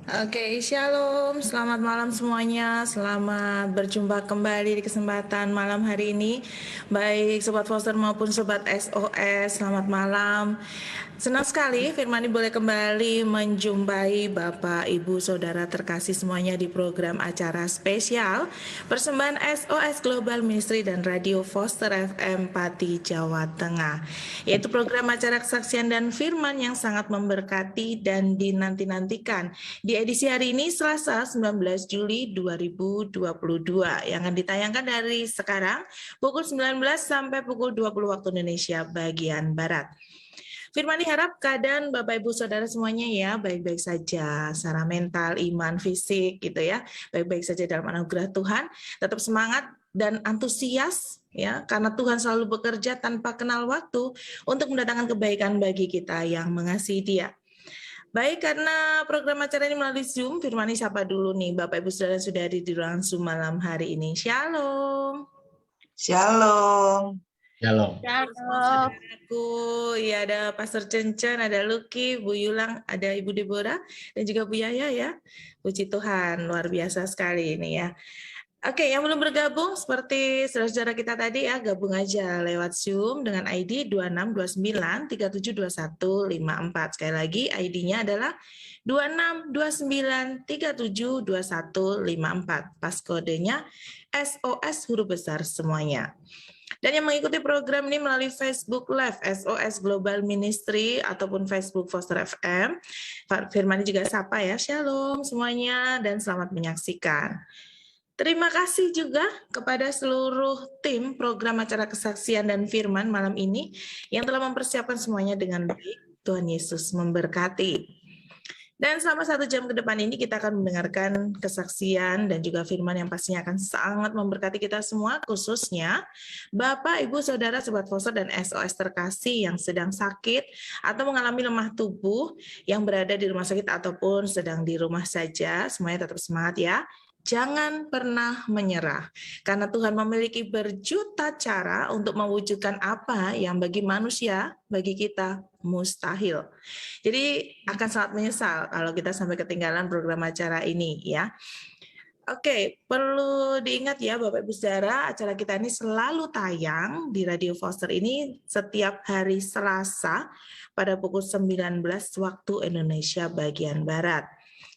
Oke, shalom, selamat malam semuanya. Selamat berjumpa kembali di kesempatan malam hari ini. Baik Sobat Foster maupun Sobat SOS, selamat malam. Senang sekali Firmani boleh kembali menjumpai Bapak, Ibu, Saudara terkasih semuanya di program acara spesial persembahan SOS Global Ministry dan Radio Foster FM Pati, Jawa Tengah. Yaitu program acara kesaksian dan firman yang sangat memberkati dan dinanti-nantikan. Di edisi hari ini Selasa 19 Juli 2022 yang akan ditayangkan dari sekarang pukul 19 sampai pukul 20 waktu Indonesia bagian Barat. Firmani harap keadaan Bapak Ibu Saudara semuanya ya baik-baik saja secara mental, iman, fisik gitu ya. Baik-baik saja dalam anugerah Tuhan, tetap semangat dan antusias ya karena Tuhan selalu bekerja tanpa kenal waktu untuk mendatangkan kebaikan bagi kita yang mengasihi Dia. Baik, karena program acara ini melalui Zoom, Firmani sapa dulu nih Bapak Ibu Saudara sudah di ruangan Zoom malam hari ini. Shalom. Shalom. Shalom. Saudaraku, ya ada Pastor Cencen, ada Lucky, Bu Yulang, ada Ibu Deborah, dan juga Bu Yaya ya. Puji Tuhan, luar biasa sekali ini ya. Oke, yang belum bergabung seperti saudara-saudara kita tadi ya, gabung aja lewat Zoom dengan ID 2629372154. Sekali lagi ID-nya adalah 2629372154. Pas kodenya SOS huruf besar semuanya. Dan yang mengikuti program ini melalui Facebook Live SOS Global Ministry ataupun Facebook Foster FM. Firmani juga sapa ya, shalom semuanya dan selamat menyaksikan. Terima kasih juga kepada seluruh tim program acara kesaksian dan firman malam ini yang telah mempersiapkan semuanya dengan baik. Tuhan Yesus memberkati. Dan selama 1 jam ke depan ini kita akan mendengarkan kesaksian dan juga firman yang pastinya akan sangat memberkati kita semua, khususnya Bapak, Ibu, Saudara, Sobat Foster, dan SOS terkasih yang sedang sakit atau mengalami lemah tubuh yang berada di rumah sakit ataupun sedang di rumah saja. Semuanya tetap semangat ya. Jangan pernah menyerah, karena Tuhan memiliki berjuta cara untuk mewujudkan apa yang bagi manusia, bagi kita mustahil. Jadi akan sangat menyesal kalau kita sampai ketinggalan program acara ini ya. Oke, perlu diingat ya Bapak Ibu Saudara, acara kita ini selalu tayang di Radio Foster ini setiap hari Selasa pada pukul 19 waktu Indonesia bagian Barat.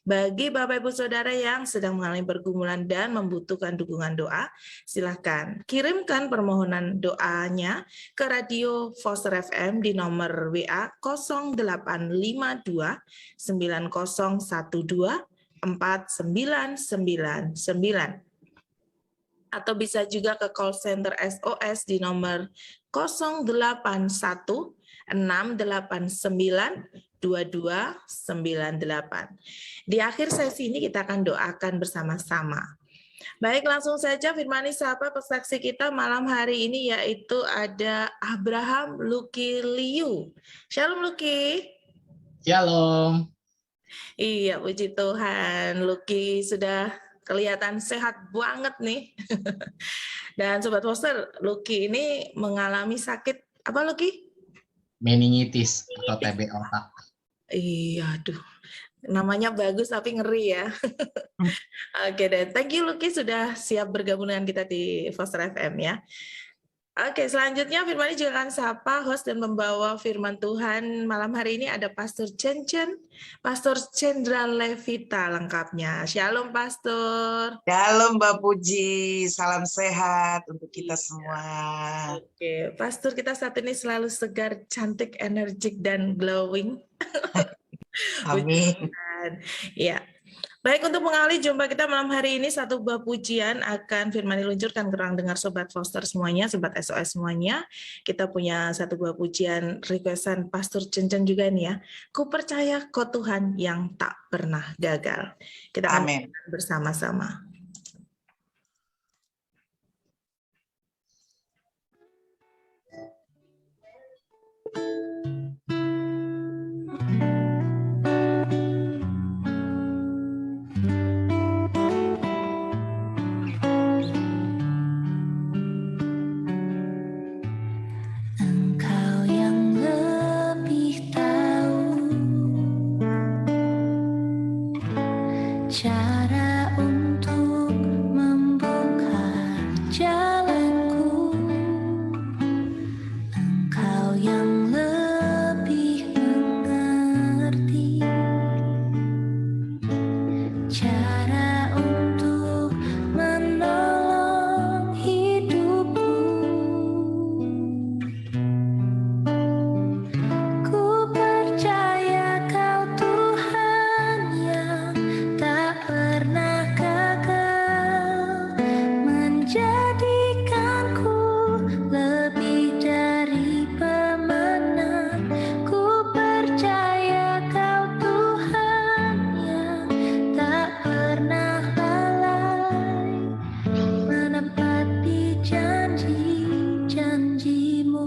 Bagi Bapak Ibu Saudara yang sedang mengalami pergumulan dan membutuhkan dukungan doa, silakan kirimkan permohonan doanya ke Radio Foster FM di nomor WA 0852 9012 4999 atau bisa juga ke call center SOS di nomor 081 689 2298. Di akhir sesi ini kita akan doakan bersama-sama. Baik, langsung saja Firmani sapa pesaksi kita malam hari ini yaitu ada Abraham Lucky Liu. Shalom Lucky. Shalom. Iya, puji Tuhan. Lucky sudah kelihatan sehat banget nih. Dan Sobat Foster, Lucky ini mengalami sakit apa Lucky? Meningitis atau TB otak. Iya, aduh. Namanya bagus tapi ngeri ya. Oke deh, thank you Lucky sudah siap bergabung dengan kita di Foster FM ya. Oke, selanjutnya Firmani juga akan sapa host dan membawa firman Tuhan malam hari ini ada Pastor Cencen, Pastor Cendra Levita lengkapnya. Shalom Pastor. Shalom Mbak Puji, salam sehat untuk kita semua. Oke, Pastor kita saat ini selalu segar, cantik, energik, dan glowing. Amin. Ya. Baik, untuk mengawali jumpa kita malam hari ini, satu buah pujian akan Firmani luncurkan ke ruang dengar Sobat Foster semuanya, Sobat SOS semuanya. Kita punya satu buah pujian requestan Pastor Cencen juga nih ya. Ku percaya Kau Tuhan yang tak pernah gagal. Kita akan bersama-sama. cara untuk membuka jalanku. Engkau yang lebih mengerti cara untuk menolong hidupku. Ku percaya Kau Tuhan yang tak pernah gagal, menjadikanku lebih dari pemenang. Ku percaya Kau Tuhan yang tak pernah lalai, menepati janji-janji-Mu.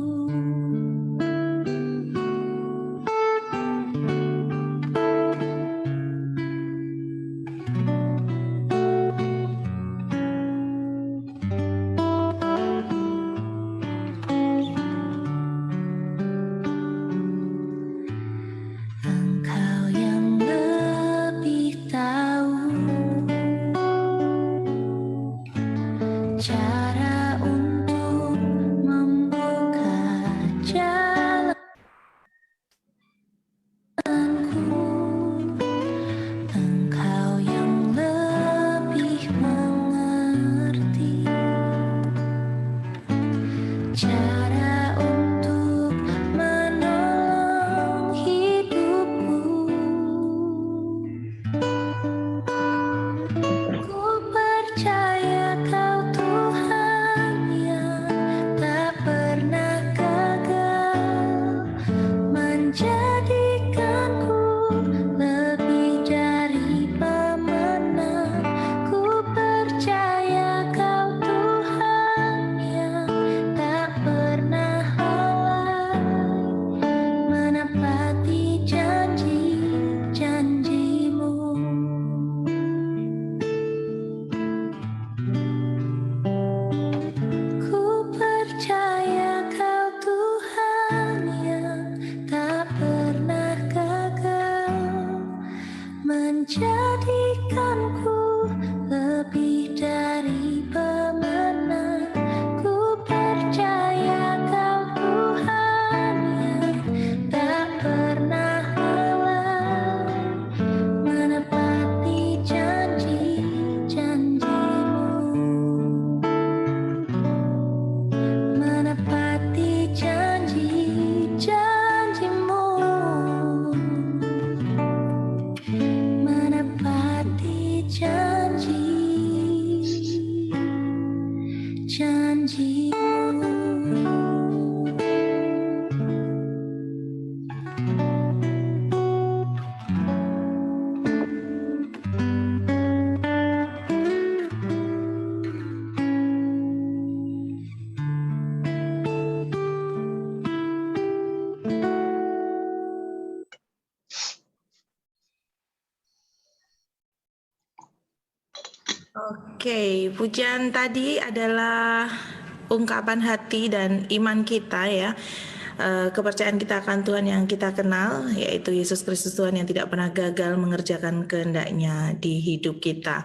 Engkau yang lebih tahu cara untuk membuka jalanku. Engkau yang lebih mengerti cara untuk menolong hidupku. Ku percaya Kau Tuhan yang tak pernah gagal, menjadikanku lebih dari pemenang. Ku percaya Kau Tuhan yang tak pernah lalai, menepati janji-janji-Mu. Ku percaya Kau Tuhan yang tak pernah gagal, menjadikanku lebih dari pemenang. Ku percaya Kau Tuhan yang tak pernah lalai, menepati janji-janji-Mu. Menepati janji-janji-Mu. Menepati janji-janji-Mu. Oke, pujian tadi adalah ungkapan hati dan iman kita ya. Kepercayaan kita akan Tuhan yang kita kenal, yaitu Yesus Kristus Tuhan yang tidak pernah gagal mengerjakan kehendak-Nya di hidup kita.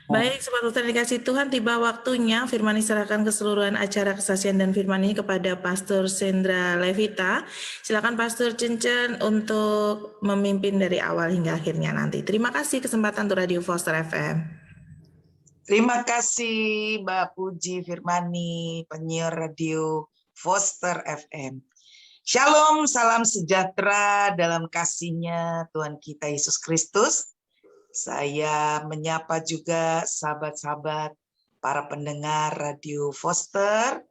Baik, Sobat Putra dikasih Tuhan, tiba waktunya firman diserahkan keseluruhan acara kesaksian dan firman ini kepada Pastor Sendra Levita. Silakan Pastor Cencen untuk memimpin dari awal hingga akhirnya nanti. Terima kasih kesempatan untuk Radio Foster FM. Terima kasih Mbak Puji Firmani, penyiar radio Foster FM. Shalom, salam sejahtera dalam kasih-Nya Tuhan kita Yesus Kristus. Saya menyapa juga sahabat-sahabat para pendengar radio Foster,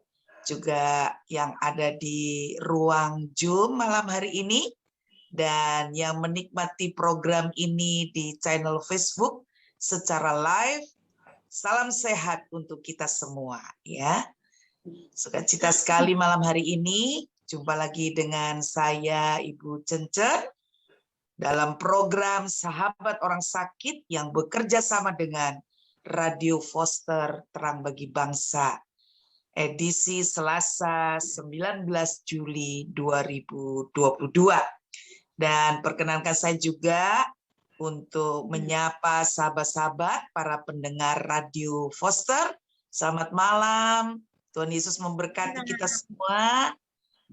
juga yang ada di ruang Zoom malam hari ini, dan yang menikmati program ini di channel Facebook secara live. Salam sehat untuk kita semua ya. Sukacita sekali malam hari ini jumpa lagi dengan saya Ibu Cencen dalam program Sahabat Orang Sakit yang bekerja sama dengan Radio Foster Terang Bagi Bangsa, edisi Selasa 19 Juli 2022. Dan perkenankan saya juga untuk menyapa sahabat-sahabat para pendengar Radio Foster. Selamat malam. Tuhan Yesus memberkati kita semua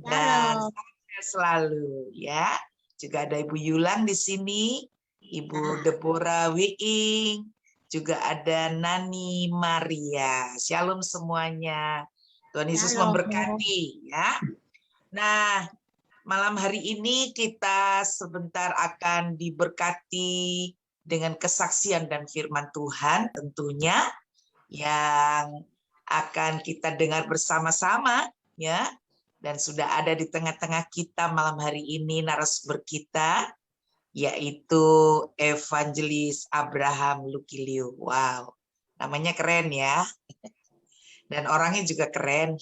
dan sukses selalu ya. Juga ada Ibu Yulang di sini, Ibu Deborah Wiing, juga ada Nani Maria. Shalom semuanya. Tuhan Yesus memberkati ya. Nah, malam hari ini kita sebentar akan diberkati dengan kesaksian dan firman Tuhan tentunya yang akan kita dengar bersama-sama ya. Dan sudah ada di tengah-tengah kita malam hari ini narasumber kita, yaitu Evangelis Abraham Lukiliu. Wow, namanya keren ya. Dan orangnya juga keren.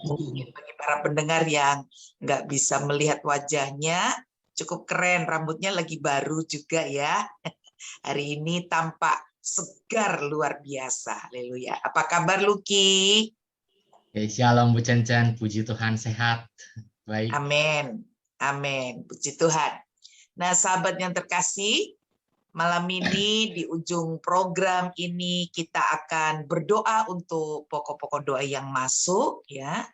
Mungkin bagi para pendengar yang nggak bisa melihat wajahnya, cukup keren. Rambutnya lagi baru juga ya. Hari ini tampak segar luar biasa. Haleluya. Apa kabar Luki? Shalom Bu Cen-Cen, puji Tuhan sehat. Baik. Amin. Amin. Puji Tuhan. Nah, sahabat yang terkasih, malam ini di ujung program ini kita akan berdoa untuk pokok-pokok doa yang masuk ya.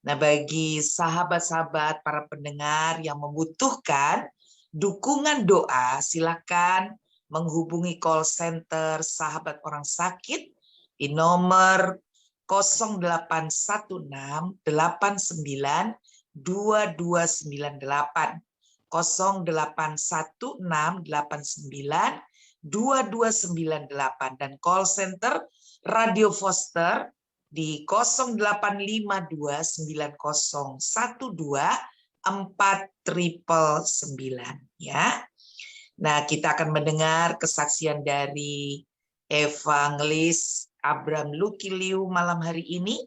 Nah, bagi sahabat-sahabat para pendengar yang membutuhkan dukungan doa, silakan menghubungi call center Sahabat Orang Sakit di nomor 0816 89 2298 0816 89 2298 dan call center Radio Foster di 0852 9012 4999 ya. Nah, kita akan mendengar kesaksian dari Evangelis Abraham Lukiliu malam hari ini,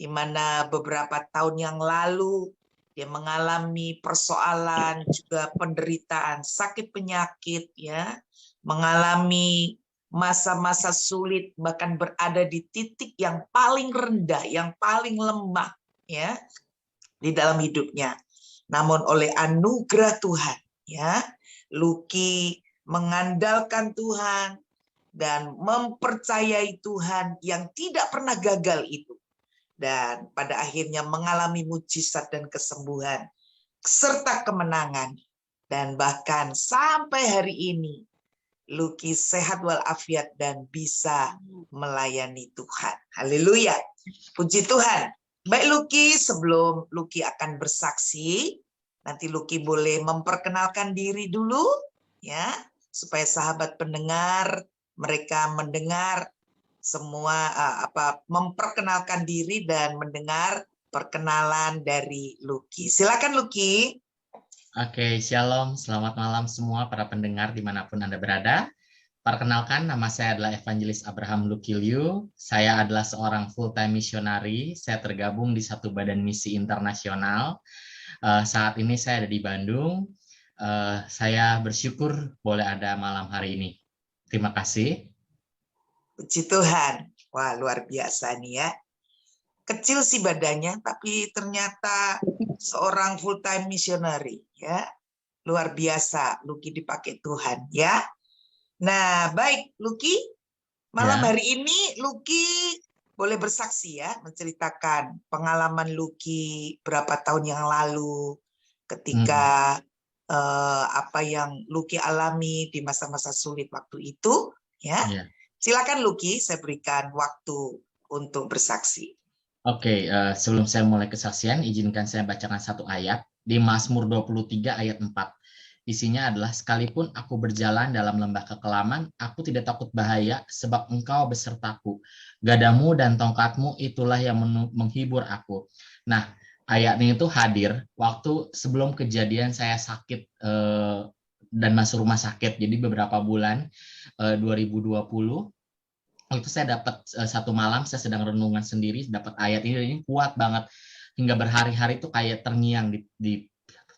di mana beberapa tahun yang lalu dia mengalami persoalan juga penderitaan, sakit penyakit ya, mengalami masa-masa sulit, bahkan berada di titik yang paling rendah, yang paling lemah ya di dalam hidupnya. Namun oleh anugerah Tuhan ya, Luki mengandalkan Tuhan dan mempercayai Tuhan yang tidak pernah gagal itu. Dan pada akhirnya mengalami mujizat dan kesembuhan, serta kemenangan. Dan bahkan sampai hari ini, Luki sehat walafiat dan bisa melayani Tuhan. Haleluya. Puji Tuhan. Baik Luki, sebelum Luki akan bersaksi, nanti Luki boleh memperkenalkan diri dulu, ya, supaya sahabat pendengar mereka mendengar semua memperkenalkan diri dan mendengar perkenalan dari Luki. Silakan Luki. Oke, shalom, selamat malam semua para pendengar dimanapun Anda berada. Perkenalkan, nama saya adalah Evangelis Abraham Lukiliu. Saya adalah seorang full-time missionary. Saya tergabung di satu badan misi internasional. Saat ini saya ada di Bandung. Saya bersyukur boleh ada malam hari ini. Terima kasih. Puji Tuhan. Wah, luar biasa nih ya. Kecil sih badannya, tapi ternyata seorang full-time missionary ya. Luar biasa, Luki dipakai Tuhan ya. Nah, baik Luki, malam hari ini Luki boleh bersaksi ya, menceritakan pengalaman Luki berapa tahun yang lalu ketika apa yang Luki alami di masa-masa sulit waktu itu ya. Silakan Luki, saya berikan waktu untuk bersaksi. Oke, sebelum saya mulai kesaksian, izinkan saya bacakan satu ayat di Mazmur 23 ayat 4. Isinya adalah, sekalipun aku berjalan dalam lembah kekelaman, aku tidak takut bahaya, sebab engkau besertaku. Gadamu dan tongkatmu itulah yang menghibur aku. Nah, ayat ini tuh hadir waktu sebelum kejadian saya sakit dan masuk rumah sakit. Jadi beberapa bulan 2020 itu saya dapat satu malam saya sedang renungan sendiri, dapat ayat ini kuat banget hingga berhari-hari tuh kayak terngiang di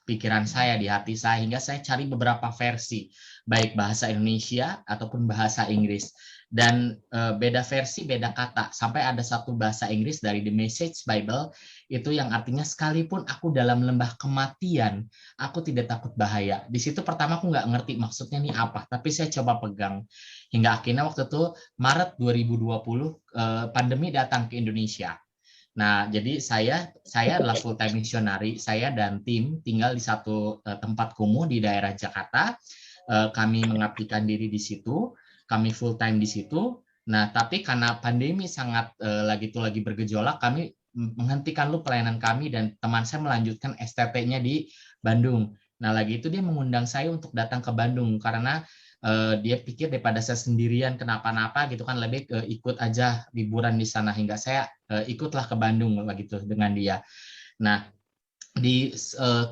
pikiran saya, di hati saya, hingga saya cari beberapa versi, baik bahasa Indonesia ataupun bahasa Inggris. Dan beda versi, beda kata. Sampai ada satu bahasa Inggris dari The Message Bible, itu yang artinya sekalipun aku dalam lembah kematian, aku tidak takut bahaya. Di situ pertama aku nggak ngerti maksudnya nih apa, tapi saya coba pegang. Hingga akhirnya waktu itu Maret 2020 pandemi datang ke Indonesia. Nah, jadi saya adalah full time missionary. Saya dan tim tinggal di satu tempat kumuh di daerah Jakarta. Kami mengabdikan diri di situ. Kami full time di situ. Nah, tapi karena pandemi sangat lagi bergejolak, kami menghentikan dulu pelayanan kami dan teman saya melanjutkan STT-nya di Bandung. Nah, lagi itu dia mengundang saya untuk datang ke Bandung karena dia pikir daripada saya sendirian kenapa-napa gitu kan, lebih ikut aja liburan di sana, hingga saya ikutlah ke Bandung begitu dengan dia. Nah, di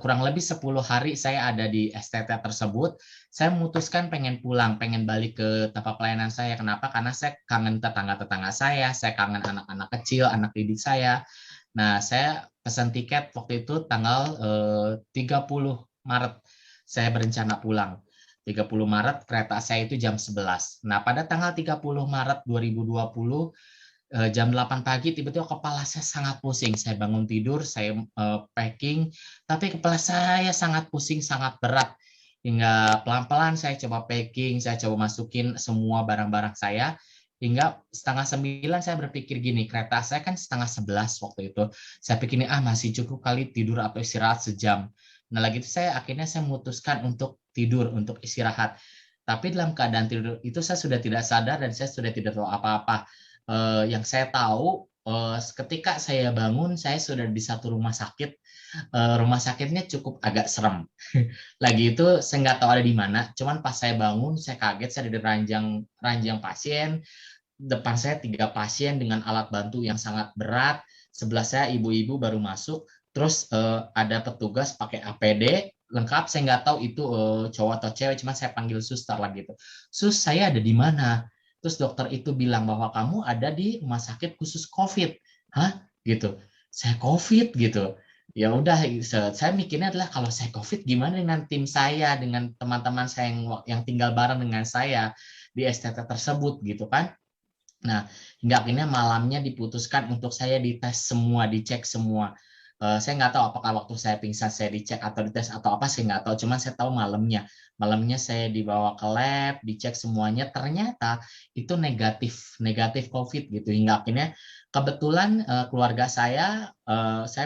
kurang lebih 10 hari saya ada di STT tersebut, saya memutuskan pengen pulang, pengen balik ke tempat pelayanan saya. Kenapa? Karena saya kangen tetangga-tetangga saya kangen anak-anak kecil, anak didik saya. Nah, saya pesan tiket waktu itu tanggal 30 Maret. Saya berencana pulang. 30 Maret kereta saya itu jam 11. Nah, pada tanggal 30 Maret 2020 jam 8 pagi tiba-tiba kepala saya sangat pusing. Saya bangun tidur, saya packing, tapi kepala saya sangat pusing, sangat berat. Hingga pelan-pelan saya coba packing, saya coba masukin semua barang-barang saya. Hingga setengah 9 saya berpikir gini, kereta saya kan setengah 11 waktu itu. Saya pikir ini masih cukup kali tidur atau istirahat sejam. Nah, lagi itu akhirnya saya memutuskan untuk tidur, untuk istirahat. Tapi dalam keadaan tidur itu saya sudah tidak sadar dan saya sudah tidak tahu apa-apa. Yang saya tahu ketika saya bangun, saya sudah di satu rumah sakit. Rumah sakitnya cukup agak serem. Lagi itu saya nggak tahu ada di mana. Cuman pas saya bangun, saya kaget, saya di ranjang pasien. Depan saya 3 pasien dengan alat bantu yang sangat berat. Sebelah saya ibu-ibu baru masuk. Terus ada petugas pakai APD lengkap. Saya nggak tahu itu cowok atau cewek. Cuma saya panggil suster lah gitu. Sus, saya ada di mana? Terus dokter itu bilang bahwa kamu ada di rumah sakit khusus COVID. Hah? Gitu. Saya COVID gitu. Ya udah, saya mikirnya adalah kalau saya COVID gimana dengan tim saya, dengan teman-teman saya yang tinggal bareng dengan saya di STT tersebut gitu kan. Nah, hingga akhirnya malamnya diputuskan untuk saya dites semua, dicek semua. Saya nggak tahu apakah waktu saya pingsan saya dicek atau dites atau apa, saya nggak tahu. Cuman saya tahu malamnya saya dibawa ke lab, dicek semuanya, ternyata itu negatif COVID gitu. Hingga akhirnya kebetulan keluarga saya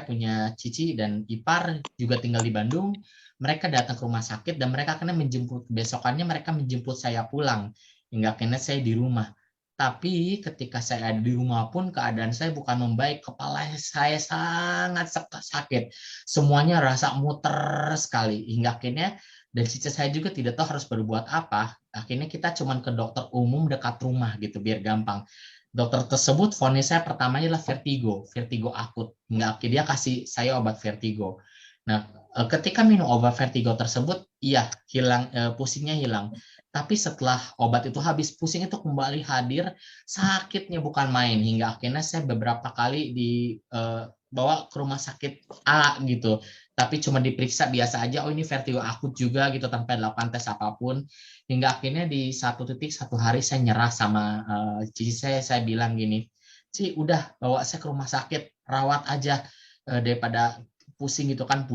punya cici dan ipar juga tinggal di Bandung. Mereka datang ke rumah sakit dan mereka akhirnya besokannya mereka menjemput saya pulang. Hingga akhirnya saya di rumah. Tapi ketika saya ada di rumah pun keadaan saya bukan membaik, kepala saya sangat sakit, semuanya rasa muter sekali, hingga akhirnya dan cica saya juga tidak tahu harus berbuat apa. Akhirnya kita cuma ke dokter umum dekat rumah gitu biar gampang. Dokter tersebut vonis saya pertamanya adalah vertigo akut, hingga akhirnya dia kasih saya obat vertigo. Nah, ketika minum obat vertigo tersebut, iya hilang, pusingnya hilang. Tapi setelah obat itu habis, pusing itu kembali hadir, sakitnya bukan main. Hingga akhirnya saya beberapa kali dibawa ke rumah sakit A gitu. Tapi cuma diperiksa biasa aja, oh ini vertigo akut juga gitu, tanpa dilakukan tes apapun. Hingga akhirnya di satu hari saya nyerah sama cici saya bilang gini, Ci udah bawa saya ke rumah sakit, rawat aja daripada pusing gitu kan,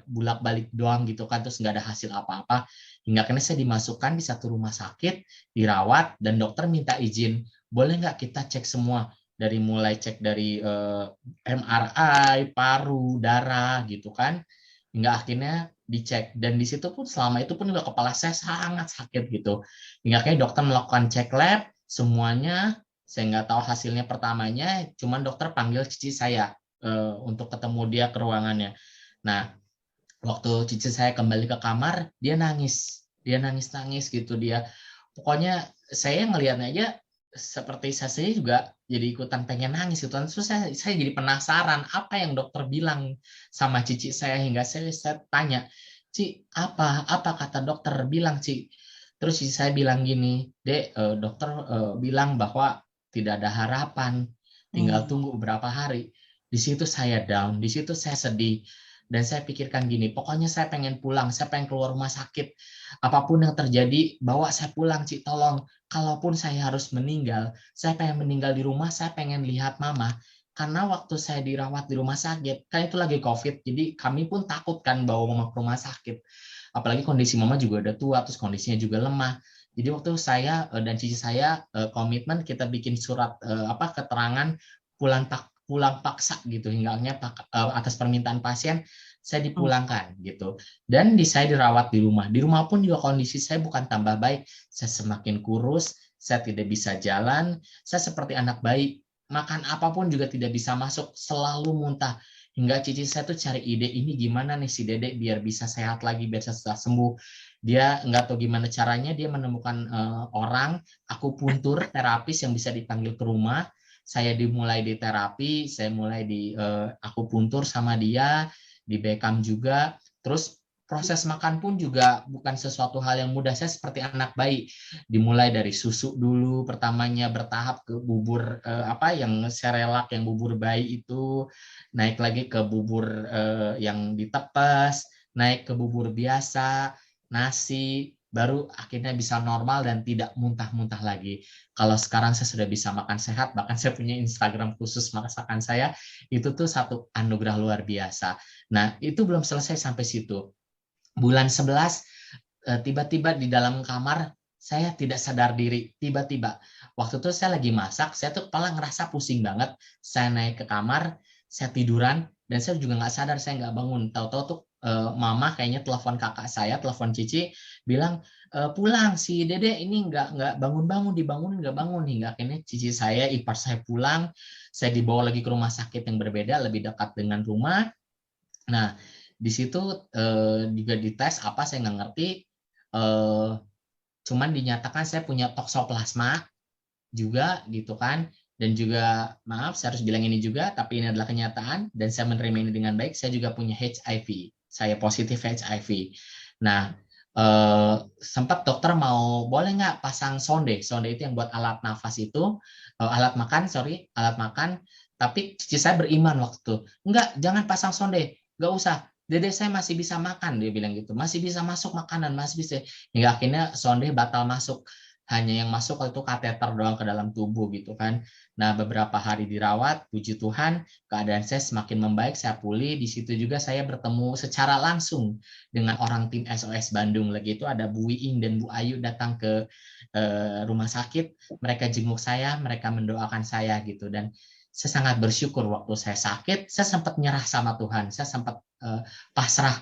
bulak-balik doang gitu kan, terus nggak ada hasil apa-apa. Hingga akhirnya saya dimasukkan di satu rumah sakit, dirawat, dan dokter minta izin, boleh nggak kita cek semua, dari mulai cek dari MRI, paru, darah gitu kan, hingga akhirnya dicek. Dan di situ pun selama itu pun juga kepala saya sangat sakit gitu. Hingga akhirnya dokter melakukan cek lab, semuanya, saya nggak tahu hasilnya pertamanya, cuman dokter panggil cici saya untuk ketemu dia ke ruangannya. Nah, waktu cici saya kembali ke kamar, dia nangis gitu dia. Pokoknya saya ngelihatnya aja seperti saya juga jadi ikutan pengen nangis gitu. Terus saya jadi penasaran apa yang dokter bilang sama cici saya, hingga saya tanya, Ci, apa kata dokter bilang, Ci? Terus cici saya bilang gini, Dek, dokter bilang bahwa tidak ada harapan, tinggal tunggu beberapa hari. Di situ saya down, di situ saya sedih. Dan saya pikirkan gini, pokoknya saya pengen pulang, saya pengen keluar rumah sakit. Apapun yang terjadi, bawa saya pulang, Ci, tolong. Kalaupun saya harus meninggal, saya pengen meninggal di rumah, saya pengen lihat mama. Karena waktu saya dirawat di rumah sakit, kan itu lagi COVID, jadi kami pun takut kan bawa mama ke rumah sakit. Apalagi kondisi mama juga udah tua, terus kondisinya juga lemah. Jadi waktu saya dan cici saya komitmen kita bikin surat keterangan pulang paksa gitu, hingga atas permintaan pasien saya dipulangkan gitu. Dan saya dirawat di rumah. Di rumah pun juga kondisi saya bukan tambah baik, saya semakin kurus, saya tidak bisa jalan, saya seperti anak bayi, makan apapun juga tidak bisa masuk, selalu muntah. Hingga cici saya tuh cari ide, ini gimana nih si Dedek biar bisa sehat lagi, biar bisa sembuh. Dia nggak tahu gimana caranya, dia menemukan orang akupuntur terapis yang bisa dipanggil ke rumah. Saya dimulai di terapi, saya mulai di akupuntur sama dia, di Beckham juga. Terus proses makan pun juga bukan sesuatu hal yang mudah. Saya seperti anak bayi, dimulai dari susu dulu, pertamanya bertahap ke bubur yang serelak, yang bubur bayi itu, naik lagi ke bubur yang ditepas, naik ke bubur biasa, nasi, baru akhirnya bisa normal dan tidak muntah-muntah lagi. Kalau sekarang saya sudah bisa makan sehat, bahkan saya punya Instagram khusus masakan saya, itu tuh satu anugerah luar biasa. Nah, itu belum selesai sampai situ. Bulan 11, tiba-tiba di dalam kamar, saya tidak sadar diri. Tiba-tiba, waktu itu saya lagi masak, saya tuh kepala ngerasa pusing banget. Saya naik ke kamar, saya tiduran, dan saya juga nggak sadar, saya nggak bangun. Tahu-tahu tuh mama kayaknya telepon kakak saya, telepon Cici, bilang, pulang, si Dede ini nggak bangun-bangun, dibangun nggak bangun. Hingga akhirnya Cici saya, ipar saya pulang, saya dibawa lagi ke rumah sakit yang berbeda, lebih dekat dengan rumah. Nah, di situ juga dites apa saya nggak ngerti, cuman dinyatakan saya punya toksoplasma juga gitu kan, dan juga maaf saya harus bilang ini juga, tapi ini adalah kenyataan dan saya menerima ini dengan baik. Saya juga punya HIV, saya positif HIV. Nah, sempat dokter mau boleh nggak pasang sonde itu yang buat alat nafas itu, alat makan, tapi cici saya beriman waktu itu, enggak, jangan pasang sonde, nggak usah, Dede saya masih bisa makan, dia bilang gitu, masih bisa masuk makanan, masih bisa. Hingga akhirnya sonde batal masuk, hanya yang masuk itu kateter doang ke dalam tubuh gitu kan. Nah, beberapa hari dirawat, puji Tuhan, keadaan saya semakin membaik, saya pulih. Di situ juga saya bertemu secara langsung dengan orang tim SOS Bandung. Lagi itu ada Bu Wiing dan Bu Ayu datang ke rumah sakit, mereka jenguk saya, mereka mendoakan saya gitu. Dan saya sangat bersyukur waktu saya sakit, saya sempat nyerah sama Tuhan, saya sempat pasrah.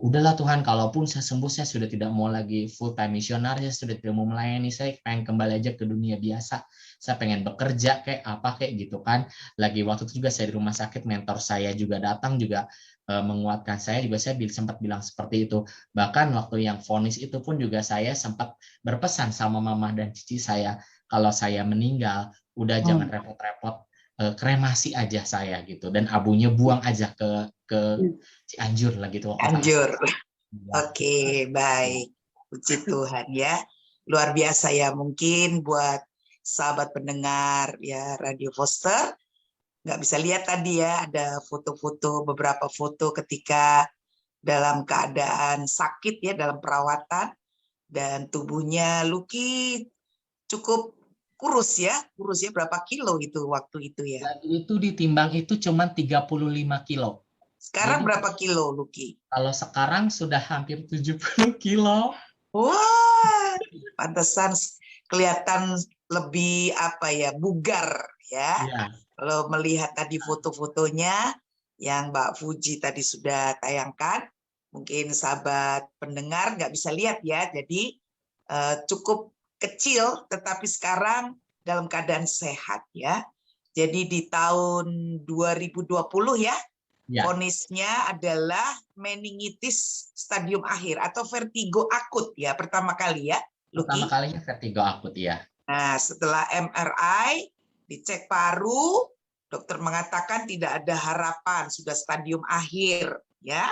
Udahlah Tuhan, kalaupun saya sembuh, saya sudah tidak mau lagi full time misioner, saya sudah tidak mau melayani, saya pengen kembali aja ke dunia biasa, saya pengen bekerja kayak apa kayak gitu kan. Lagi waktu itu juga saya di rumah sakit, mentor saya juga datang juga menguatkan saya, juga saya sempat bilang seperti itu. Bahkan waktu yang vonis itu pun juga saya sempat berpesan sama mama dan cici saya, kalau saya meninggal udah jangan repot-repot, kremasi aja saya gitu, dan abunya buang aja ke Cianjur lah gitu. Cianjur. Oke, baik. Puji Tuhan ya. Luar biasa ya, mungkin buat sahabat pendengar ya Radio Foster nggak bisa lihat tadi ya, ada foto-foto, beberapa foto ketika dalam keadaan sakit ya, dalam perawatan, dan tubuhnya Lucky cukup kurus ya berapa kilo itu waktu itu ya? Itu ditimbang itu cuma 35 kilo. Sekarang berapa kilo, Lucky? Kalau sekarang sudah hampir 70 kilo. Wah, pantesan kelihatan lebih bugar ya. Ya. Kalau melihat tadi foto-fotonya yang Mbak Fuji tadi sudah tayangkan, mungkin sahabat pendengar nggak bisa lihat ya, jadi cukup kecil, tetapi sekarang dalam keadaan sehat ya. Jadi di tahun 2020 ya, vonisnya adalah meningitis stadium akhir atau vertigo akut ya, pertama kali ya, Lucky? Pertama kalinya vertigo akut ya. Nah, setelah MRI, dicek paru, dokter mengatakan tidak ada harapan, sudah stadium akhir ya.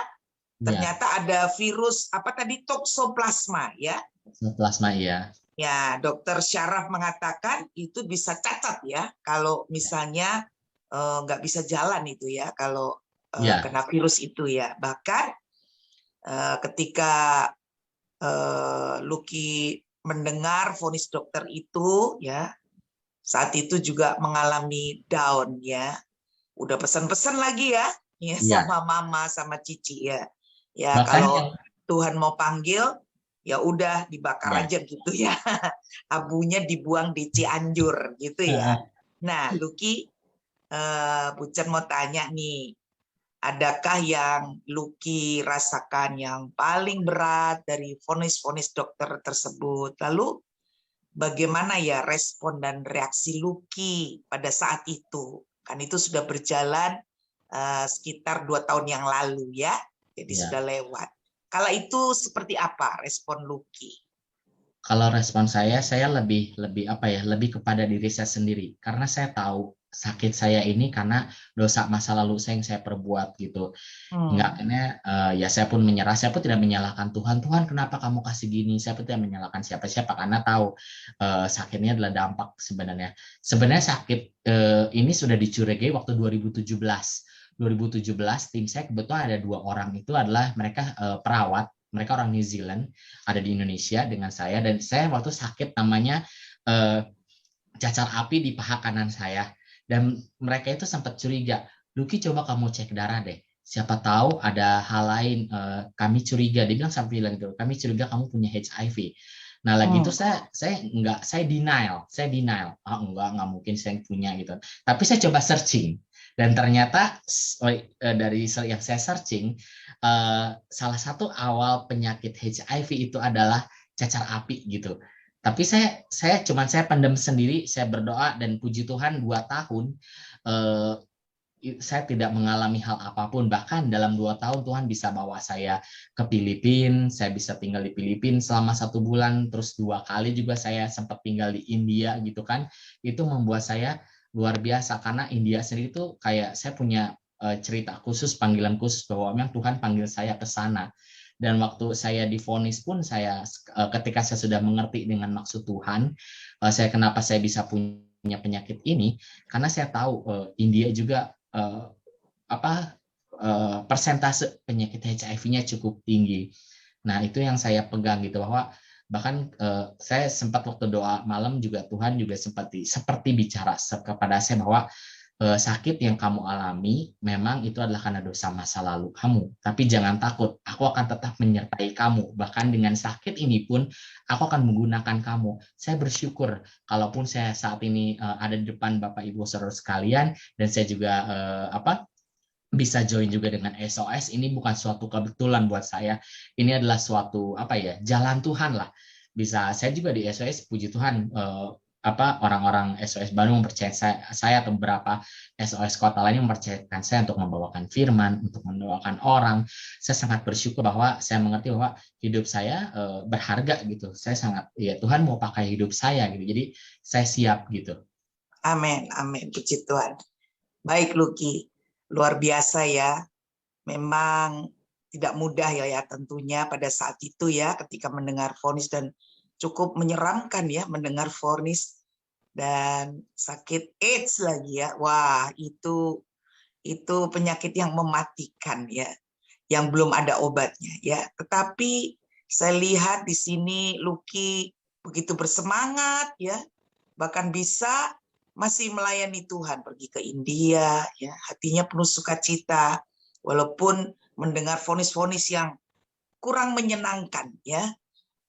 Ternyata ada virus toksoplasma ya. Toksoplasma ya. Ya, dokter Syaraf mengatakan itu bisa cacat ya, kalau misalnya nggak bisa jalan itu ya, kalau Ya, kena virus itu ya. Bahkan ketika Lucky mendengar vonis dokter itu ya, saat itu juga mengalami down ya. Udah pesan-pesan lagi ya ya. sama mama sama Cici ya. Ya Bahkan kalau yang Tuhan mau panggil ya udah dibakar ya. aja gitu ya. Abunya dibuang di Cianjur gitu ya. Nah, Lucky, Bu Chen mau tanya nih, adakah yang Lucky rasakan yang paling berat dari vonis-vonis dokter tersebut? Lalu bagaimana ya respon dan reaksi Lucky pada saat itu? Kan itu sudah berjalan sekitar 2 tahun yang lalu ya, jadi Ya. sudah lewat. Kala itu seperti apa respon Lucky? Kalau respon saya lebih apa ya, lebih kepada diri saya sendiri. Karena saya tahu sakit saya ini karena dosa masa lalu saya yang saya perbuat gitu. Enggaknya ya saya pun menyerah, saya pun tidak menyalahkan Tuhan. Tuhan kenapa kamu kasih gini? Saya pun tidak menyalahkan siapa-siapa karena tahu sakitnya adalah dampak sebenarnya. Sebenarnya sakit ini sudah dicurigai waktu 2017. 2017 tim saya kebetulan ada 2 orang, itu adalah mereka perawat, mereka orang New Zealand, ada di Indonesia dengan saya, dan saya waktu sakit namanya cacar api di paha kanan saya, dan mereka itu sempat curiga, Lucky coba kamu cek darah deh, siapa tahu ada hal lain, kami curiga, dia bilang sampai bilang gitu, kami curiga kamu punya HIV. Nah lagi itu saya denial, enggak mungkin saya punya gitu, tapi saya coba searching. Dan ternyata dari yang saya searching, salah satu awal penyakit HIV itu adalah cacar api gitu. Tapi saya pendam sendiri, saya berdoa dan puji Tuhan 2 tahun saya tidak mengalami hal apapun. Bahkan dalam 2 tahun Tuhan bisa bawa saya ke Filipina, saya bisa tinggal di Filipina selama 1 bulan, terus 2 kali juga saya sempat tinggal di India gitu kan. Itu membuat saya luar biasa karena India sendiri itu kayak saya punya cerita khusus, panggilan khusus bahwa memang Tuhan panggil saya ke sana. Dan waktu saya divonis pun saya ketika saya sudah mengerti dengan maksud Tuhan, kenapa saya bisa punya penyakit ini karena saya tahu India juga persentase penyakit HIV-nya cukup tinggi. Nah, itu yang saya pegang gitu bahwa bahkan saya sempat waktu doa malam juga Tuhan juga seperti bicara kepada saya bahwa sakit yang kamu alami memang itu adalah karena dosa masa lalu kamu, tapi jangan takut, aku akan tetap menyertai kamu, bahkan dengan sakit ini pun aku akan menggunakan kamu. Saya bersyukur kalaupun saya saat ini ada di depan Bapak Ibu Saudara sekalian, dan saya juga bisa join juga dengan SOS. Ini bukan suatu kebetulan buat saya. Ini adalah suatu jalan Tuhan lah. Bisa saya juga di SOS, puji Tuhan, orang-orang SOS Bandung mempercayai saya atau beberapa SOS kota lain mempercayakan saya untuk membawakan firman, untuk mendoakan orang. Saya sangat bersyukur bahwa saya mengerti bahwa hidup saya berharga gitu. Saya sangat Tuhan mau pakai hidup saya gitu. Jadi saya siap gitu. Amin, amin, puji Tuhan. Baik Lucky. Luar biasa ya, memang tidak mudah ya tentunya pada saat itu ya ketika mendengar vonis, dan cukup menyeramkan ya mendengar vonis dan sakit AIDS lagi ya. Wah, itu penyakit yang mematikan ya, yang belum ada obatnya ya. Tetapi saya lihat di sini Lucky begitu bersemangat ya, bahkan bisa masih melayani Tuhan, pergi ke India, ya, hatinya penuh sukacita, walaupun mendengar vonis-vonis yang kurang menyenangkan, ya,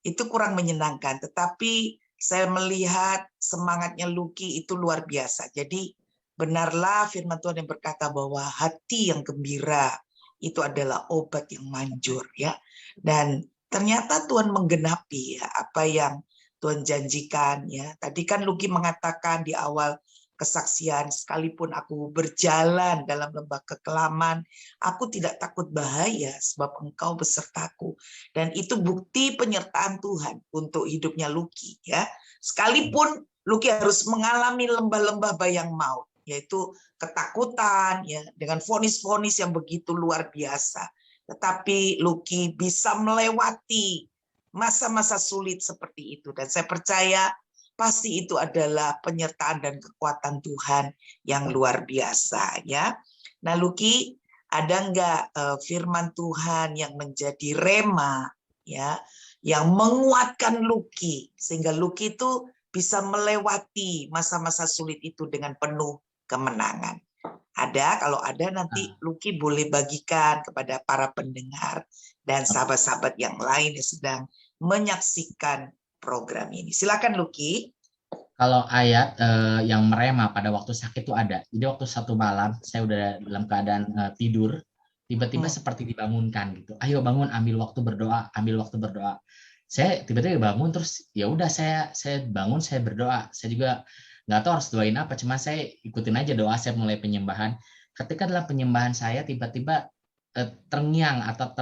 itu kurang menyenangkan. Tetapi saya melihat semangatnya Lucky itu luar biasa. Jadi benarlah firman Tuhan yang berkata bahwa hati yang gembira itu adalah obat yang manjur, ya. Dan ternyata Tuhan menggenapi ya apa yang Tuhan janjikan ya. Tadi kan Lucky mengatakan di awal kesaksian, sekalipun aku berjalan dalam lembah kekelaman, aku tidak takut bahaya sebab Engkau besertaku. Dan itu bukti penyertaan Tuhan untuk hidupnya Lucky ya. Sekalipun Lucky harus mengalami lembah-lembah bayang maut, yaitu ketakutan ya, dengan vonis-vonis yang begitu luar biasa. Tetapi Lucky bisa melewati masa-masa sulit seperti itu, dan saya percaya pasti itu adalah penyertaan dan kekuatan Tuhan yang luar biasa ya. Nah Lucky, ada nggak firman Tuhan yang menjadi rema, ya, yang menguatkan Lucky sehingga Lucky itu bisa melewati masa-masa sulit itu dengan penuh kemenangan. Ada, kalau ada nanti Lucky boleh bagikan kepada para pendengar dan sahabat-sahabat yang lain yang sedang menyaksikan program ini. Silakan Lucky. Kalau ayat yang merema pada waktu sakit itu ada. Jadi waktu satu malam saya udah dalam keadaan tidur, tiba-tiba seperti dibangunkan gitu. Ayo bangun, ambil waktu berdoa, ambil waktu berdoa. Saya tiba-tiba bangun terus ya udah saya bangun, saya berdoa. Saya juga nggak tahu harus doain apa, cuma saya ikutin aja doa, saya mulai penyembahan. Ketika dalam penyembahan saya tiba-tiba terngiang atau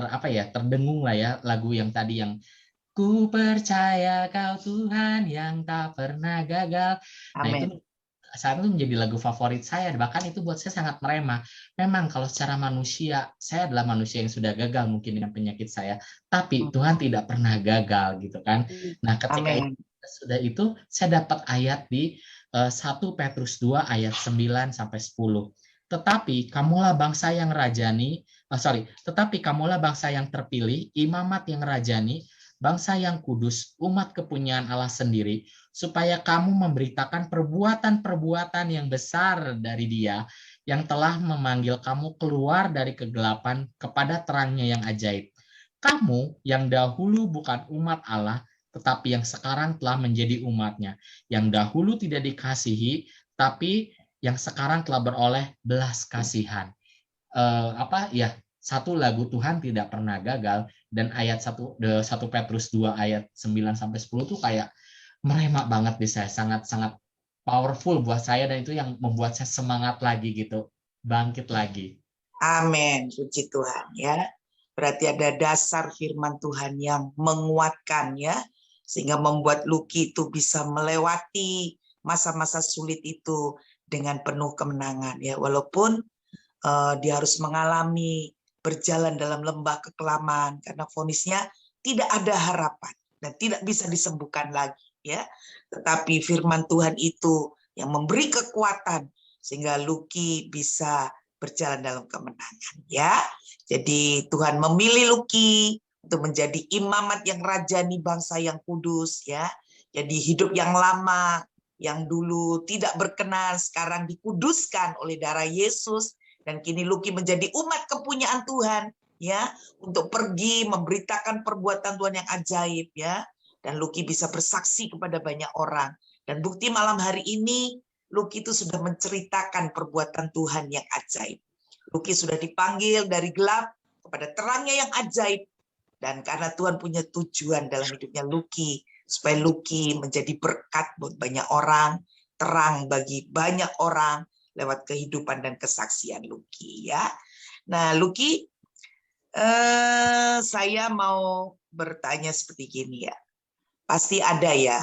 terdengung lah ya lagu yang tadi yang ku percaya kau Tuhan yang tak pernah gagal. Nah itu saat itu menjadi lagu favorit saya, bahkan itu buat saya sangat merema. Memang kalau secara manusia, saya adalah manusia yang sudah gagal mungkin dengan penyakit saya, tapi Tuhan tidak pernah gagal gitu kan. Nah ketika sudah itu, saya dapat ayat di 1 Petrus 2 ayat 9-10. Tetapi kamulah bangsa yang terpilih, imamat yang rajani, bangsa yang kudus, umat kepunyaan Allah sendiri, supaya kamu memberitakan perbuatan-perbuatan yang besar dari Dia yang telah memanggil kamu keluar dari kegelapan kepada terangnya yang ajaib. Kamu yang dahulu bukan umat Allah, tetapi yang sekarang telah menjadi umatnya, yang dahulu tidak dikasihi, tapi yang sekarang telah beroleh belas kasihan. Satu lagu Tuhan tidak pernah gagal, dan ayat 1 Petrus 2 ayat 9-10 itu kayak merema banget di saya, sangat-sangat powerful buat saya, dan itu yang membuat saya semangat lagi gitu, bangkit lagi. Amin, puji Tuhan ya. Berarti ada dasar firman Tuhan yang menguatkan ya, sehingga membuat Lucky itu bisa melewati masa-masa sulit itu dengan penuh kemenangan ya, walaupun dia harus mengalami berjalan dalam lembah kekelaman karena vonisnya tidak ada harapan dan tidak bisa disembuhkan lagi ya. Tetapi firman Tuhan itu yang memberi kekuatan sehingga Lucky bisa berjalan dalam kemenangan ya. Jadi Tuhan memilih Lucky untuk menjadi imamat yang rajani, bangsa yang kudus ya. Jadi hidup yang lama yang dulu tidak berkenan sekarang dikuduskan oleh darah Yesus. Dan kini Lucky menjadi umat kepunyaan Tuhan ya, untuk pergi memberitakan perbuatan Tuhan yang ajaib ya. Dan Lucky bisa bersaksi kepada banyak orang. Dan bukti malam hari ini Lucky itu sudah menceritakan perbuatan Tuhan yang ajaib. Lucky sudah dipanggil dari gelap kepada terangnya yang ajaib. Dan karena Tuhan punya tujuan dalam hidupnya Lucky, supaya Lucky menjadi berkat buat banyak orang, terang bagi banyak orang, lewat kehidupan dan kesaksian Lucky ya. Nah Lucky, saya mau bertanya seperti gini ya. Pasti ada ya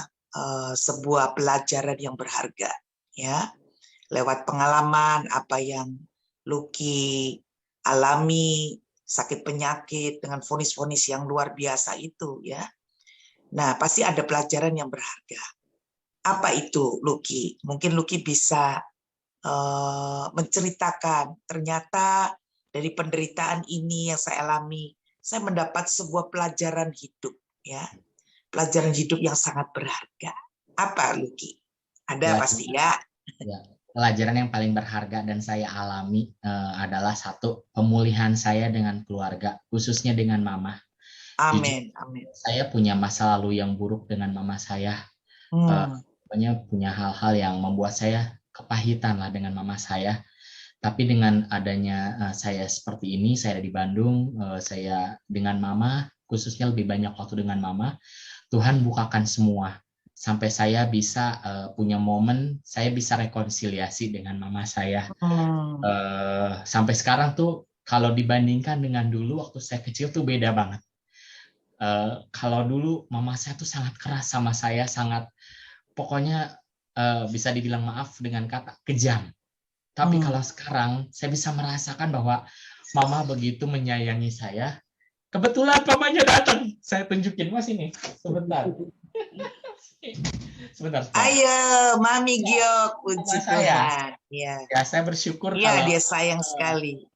sebuah pelajaran yang berharga ya. Lewat pengalaman apa yang Lucky alami, sakit penyakit dengan vonis-vonis yang luar biasa itu ya. Nah pasti ada pelajaran yang berharga. Apa itu Lucky? Mungkin Lucky bisa menceritakan, ternyata dari penderitaan ini yang saya alami, saya mendapat sebuah pelajaran hidup ya, pelajaran hidup yang sangat berharga. Apa Lucky? Ada ya, pasti ya. Ya. Pelajaran yang paling berharga dan saya alami adalah satu, pemulihan saya dengan keluarga, khususnya dengan mama. Amin, amin. Saya punya masa lalu yang buruk dengan mama saya. Pokoknya punya hal-hal yang membuat saya kepahitan lah dengan mama saya. Tapi dengan adanya saya seperti ini, saya di Bandung, saya dengan mama, khususnya lebih banyak waktu dengan mama, Tuhan bukakan semua. Sampai saya bisa punya momen, saya bisa rekonsiliasi dengan mama saya. Sampai sekarang tuh, kalau dibandingkan dengan dulu, waktu saya kecil tuh beda banget. Kalau dulu mama saya tuh sangat keras sama saya, sangat, pokoknya bisa dibilang maaf dengan kata kejam. Tapi kalau sekarang, saya bisa merasakan bahwa mama begitu menyayangi saya. Kebetulan mamanya datang, saya tunjukin, mas ini, sebentar. Sebentar, sebentar. Ayo, Mami Giok, puji Sama saya. Tuhan. Ya, Ya, saya bersyukur ya kalau dia sayang sekali.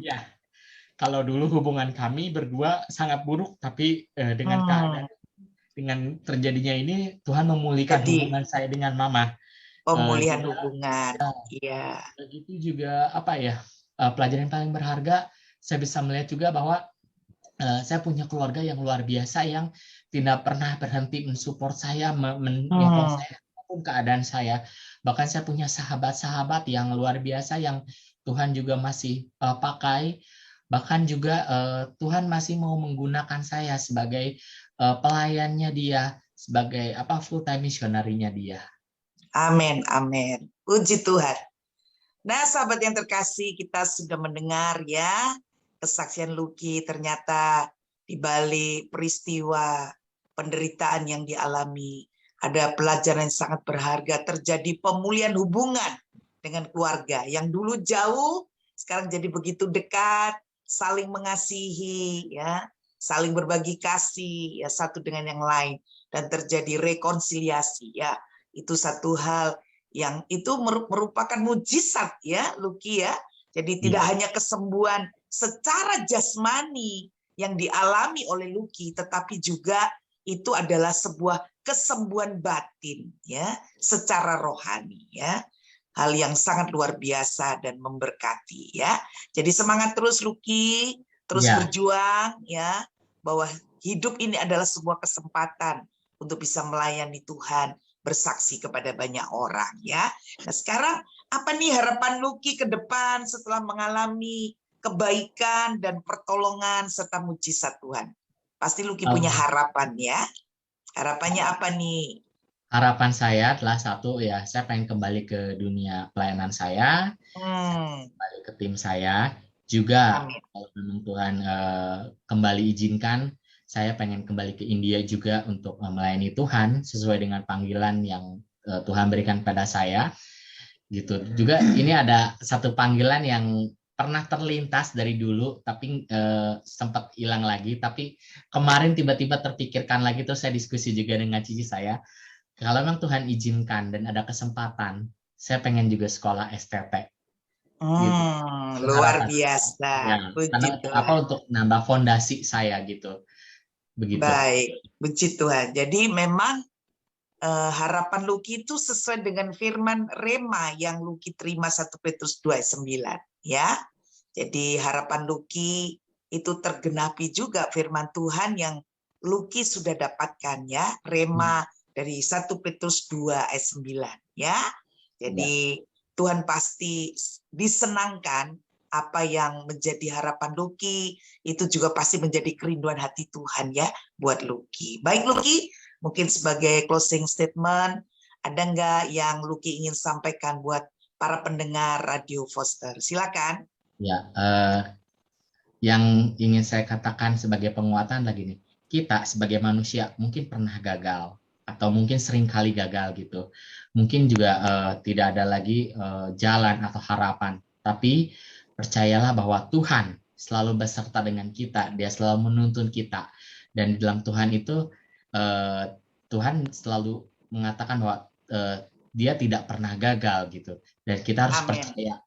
ya, kalau dulu hubungan kami berdua sangat buruk, tapi dengan keadaan dengan terjadinya ini Tuhan memulihkan Jadi, hubungan saya dengan Mama. pemulihan Juga hubungan. ya, Iya. itu juga apa ya, pelajaran yang paling berharga. Saya bisa melihat juga bahwa saya punya keluarga yang luar biasa yang tidak pernah berhenti mensupport saya, menyokong saya apapun keadaan saya. Bahkan saya punya sahabat-sahabat yang luar biasa yang Tuhan juga masih pakai. Bahkan juga Tuhan masih mau menggunakan saya sebagai pelayannya dia, sebagai full time misionarinya dia. Amin, amin. Puji Tuhan. Nah, sahabat yang terkasih, kita sudah mendengar ya kesaksian Lucky. Ternyata di balik peristiwa penderitaan yang dialami, ada pelajaran yang sangat berharga. Terjadi pemulihan hubungan dengan keluarga yang dulu jauh, sekarang jadi begitu dekat, saling mengasihi, ya, saling berbagi kasih, ya, satu dengan yang lain, dan terjadi rekonsiliasi, ya. Itu satu hal yang itu merupakan mujizat, ya, Lucky, ya. Jadi tidak hanya kesembuhan secara jasmani yang dialami oleh Lucky, tetapi juga itu adalah sebuah kesembuhan batin, ya, secara rohani, ya. Hal yang sangat luar biasa dan memberkati, ya. Jadi semangat terus Lucky, terus berjuang, ya, bahwa hidup ini adalah sebuah kesempatan untuk bisa melayani Tuhan, bersaksi kepada banyak orang, ya. Nah, sekarang apa nih harapan Lucky ke depan setelah mengalami kebaikan dan pertolongan serta mujizat Tuhan? Pasti Lucky punya harapan, ya. Harapannya apa nih? Harapan saya adalah satu, ya, saya pengen kembali ke dunia pelayanan saya, kembali ke tim saya. Juga kalau memang Tuhan kembali izinkan, saya pengen kembali ke India juga untuk melayani Tuhan sesuai dengan panggilan yang Tuhan berikan pada saya. Gitu. Juga ini ada satu panggilan yang pernah terlintas dari dulu, tapi sempat hilang lagi. Tapi kemarin tiba-tiba terpikirkan lagi, terus saya diskusi juga dengan cici saya. Kalau memang Tuhan izinkan dan ada kesempatan, saya pengen juga sekolah STT. Gitu. Luar biasa. Ya, karena untuk nambah fondasi saya gitu. Begitu. Baik, puji Tuhan. Jadi memang harapan Lucky itu sesuai dengan firman Rema yang Lucky terima 1 Petrus 2:9, ya. Jadi harapan Lucky itu tergenapi juga firman Tuhan yang Lucky sudah dapatkan, ya. Rema dari 1 Petrus 2:9, ya. Jadi Tuhan pasti disenangkan apa yang menjadi harapan Lucky, itu juga pasti menjadi kerinduan hati Tuhan, ya, buat Lucky. Baik Lucky, mungkin sebagai closing statement, ada nggak yang Lucky ingin sampaikan buat para pendengar Radio Foster? Silakan. Ya, yang ingin saya katakan sebagai penguatan lagi nih, kita sebagai manusia mungkin pernah gagal atau mungkin sering kali gagal gitu. Mungkin juga tidak ada lagi jalan atau harapan. Tapi percayalah bahwa Tuhan selalu beserta dengan kita. Dia selalu menuntun kita. Dan di dalam Tuhan itu, Tuhan selalu mengatakan bahwa dia tidak pernah gagal gitu. Dan kita harus percaya.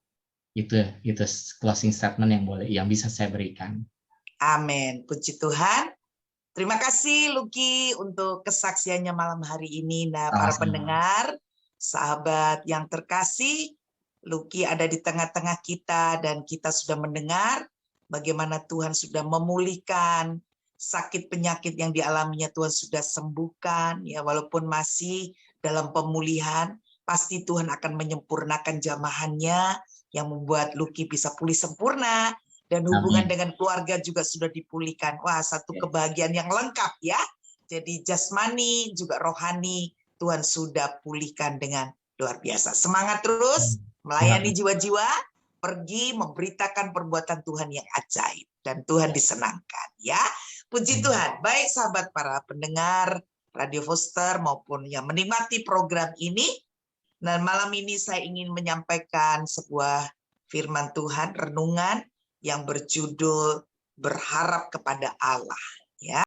Itu closing statement yang bisa saya berikan. Amin. Puji Tuhan. Terima kasih Lucky untuk kesaksiannya malam hari ini. Nah, para pendengar, sahabat yang terkasih, Lucky ada di tengah-tengah kita dan kita sudah mendengar bagaimana Tuhan sudah memulihkan sakit penyakit yang dialaminya, Tuhan sudah sembuhkan, ya, walaupun masih dalam pemulihan, pasti Tuhan akan menyempurnakan jamahannya yang membuat Lucky bisa pulih sempurna dan hubungan dengan keluarga juga sudah dipulihkan. Wah, satu kebahagiaan yang lengkap, ya. Jadi jasmani juga rohani Tuhan sudah pulihkan dengan luar biasa. Semangat terus melayani jiwa-jiwa, pergi memberitakan perbuatan Tuhan yang ajaib dan Tuhan disenangkan, ya. Puji Tuhan. Baik sahabat para pendengar Radio Foster maupun yang menikmati program ini, dan malam ini saya ingin menyampaikan sebuah firman Tuhan renungan yang berjudul berharap kepada Allah.